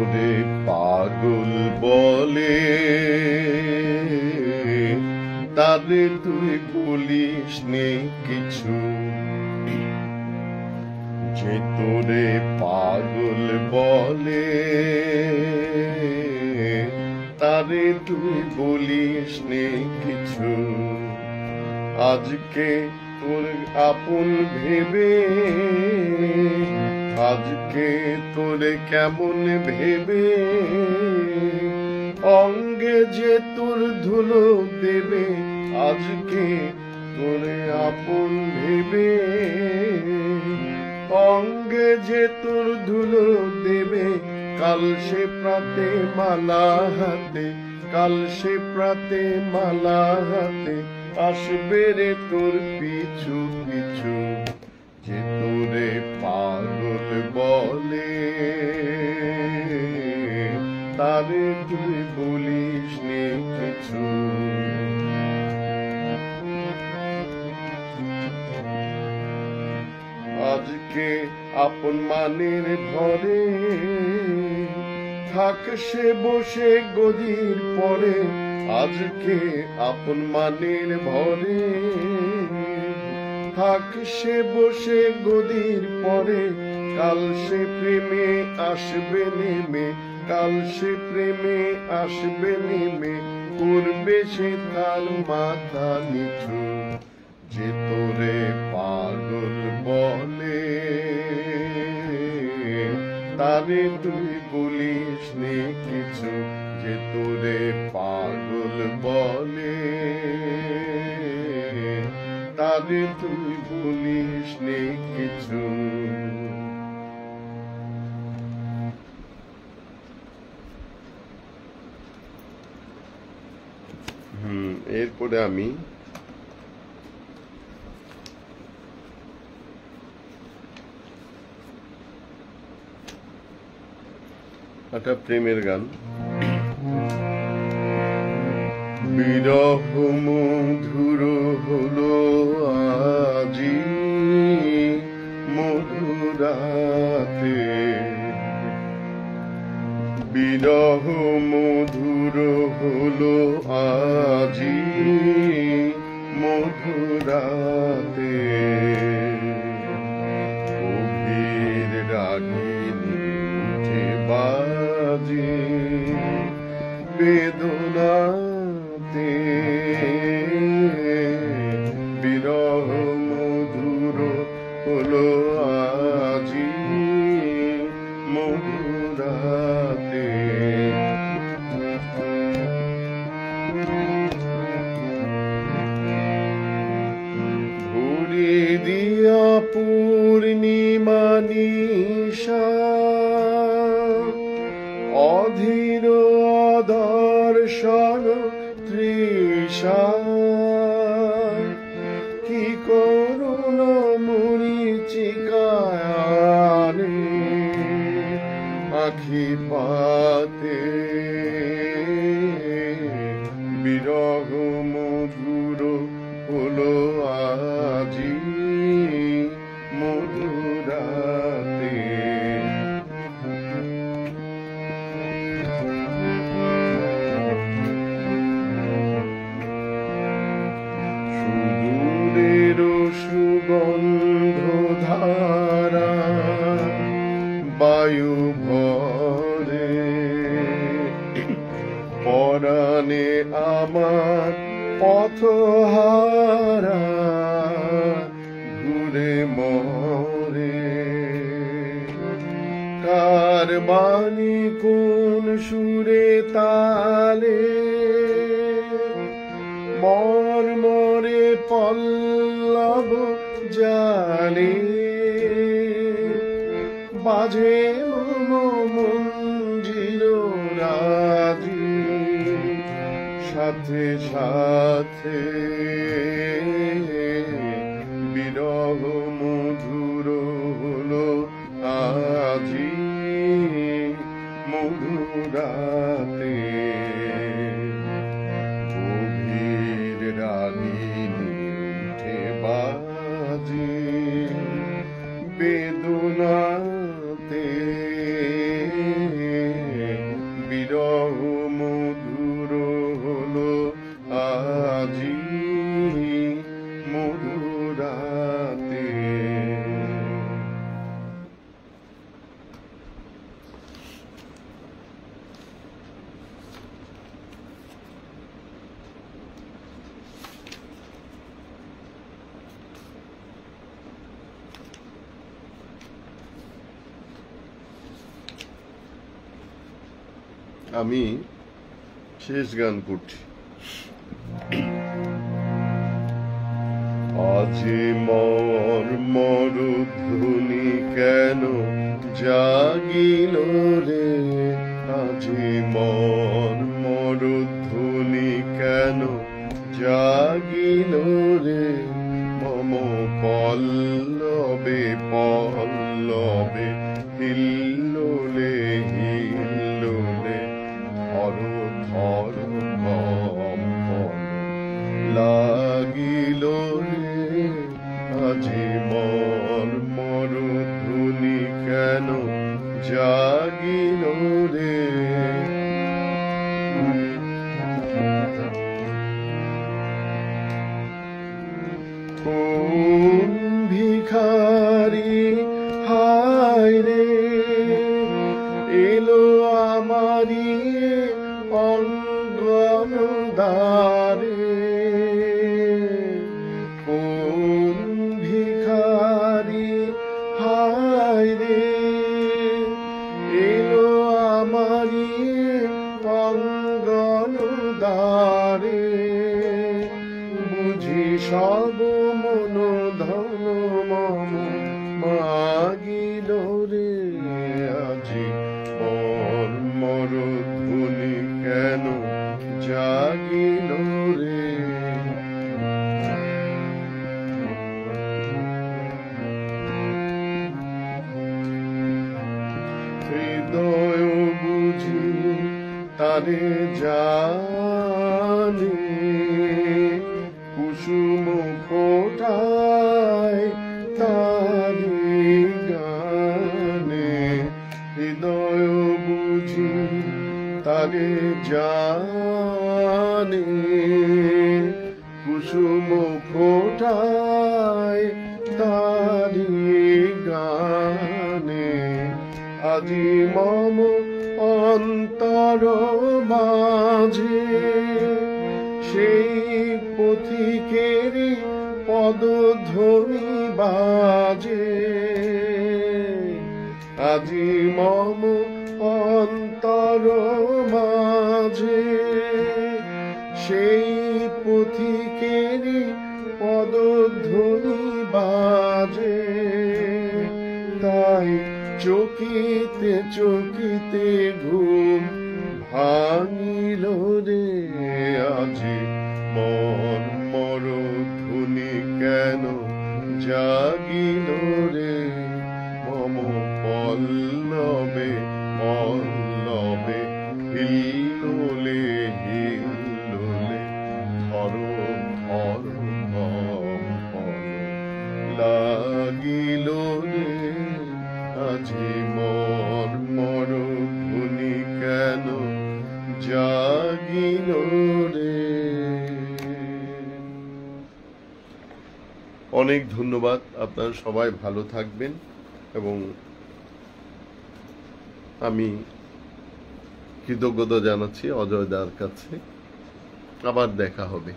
তোরে পাগল বলে তারে তুই বলিস নে কিছু, যে তোরে পাগল বলে তারে তুই বলিস নে কিছু। আজকে তোর আপন ভেবে, আজকে তোরে কেমন ভেবে, অঙ্গে যে তোর ধুলো দেবে, আজকে তোরে আপন ভেবে, অঙ্গে যে তোর ধুলো দেবে, কাল সে প্রাতে মালা হাতে, কাল সে প্রাতে মালা হাতে আসবে রে তোর পিছু পিছু, যে তোরে পাগল বলে তারে তুই বলিস নে কিছু। আজকে আপন মানের ঘরে থাক সে বসে গদির পরে, আজকে আপন মানের ঘরে থাক সে বসে গদির পরে, কাল সে প্রেমে আসবে নেমে, কাল সে প্রেমে আসবে নেমে, করবে সে তার মাথা নিচু, যে তোরে পাগল বলে তারে তুই বলিস নে কিছু, যে তোরে পাগল বলে তারে তুই বলিস নে কিছু। এরপরে আমি একটা প্রেমের গান। বিরহ মধুর হলো আজি মধুরাতে, বিরহ মধুর হলো আজি মধুরাতে, গভীর রাগিনী উঠে বাজে বেদনাতে, বিরহ মধুর হলো আজি মধুরাতে। ভরি দিয়া পূর্ণিমা নিশা, অধীর অদর্শন তৃষা, কি করুণ মরিচিকায়ানে আখি পাতে, বিরহ মধুর হলো আজি মধুরাতে। সুদূরের সুগন্ধ ধারা বায়ু ভরে, পরাণে আমার পথহারা ঘুরে মরে, কার বাণী কোন সুরে তালে, মর্মরে পল্লব জালে, বাজে মম মঞ্জিল রাজি, সাথে সাথে বিরহ মধুর হলো আজি মধুরাতে, গভীর রাগিনী উঠে বাজে বেদনাতে, আমি শেষ গান করছি। আজি মর ধ্বনি কেন জাগিল রে, আজি মর ধ্বনি কেন জাগিল রে, মম পল্লবে পল্লবে হিল্লোলে হিল্লোলে ধর ধর কম্পন লাগিল রে, আজি মর ধ্বনি কেন জাগিল রে। কোন ভিখারি হায় রে এলো আমারি অঙ্গন দ্বারে, কোন ভিখারি হায় রে এলো আমারি অঙ্গন দ্বারে, বুঝি সব মন ধন মম মাগিল রে, আজি মর ধ্বনি কেন জাগিল রে। হৃদয় বুঝি তারে জানে, কুসুম ফোটায় তারি গানে, হৃদয় বুঝি তারে জানে, কুসুম ফোটায় তারি গানে, আজি মম অন্তর মাঝে সেই পথিকের পদধ্বনি বাজে, আজি মম অন্তর মাঝে সেই পথিকের পদধ্বনি বাজে, তাই চকিতে চকিতে ঘুম ভাঙিল রে, আজি মর ধ্বনি কেন জাগিল রে, মম পল্লবে পল্লবে হিল্লোলে হিল্লোলে ধর ধর কম্পন লাগিল রে, আজি মর ধ্বনি কেন জাগিল রে। অনেক ধন্যবাদ, আপনারা সবাই ভালো থাকবেন এবং আমি কৃতজ্ঞতা জানাচ্ছি অজয় দার কাছে। আবার দেখা হবে।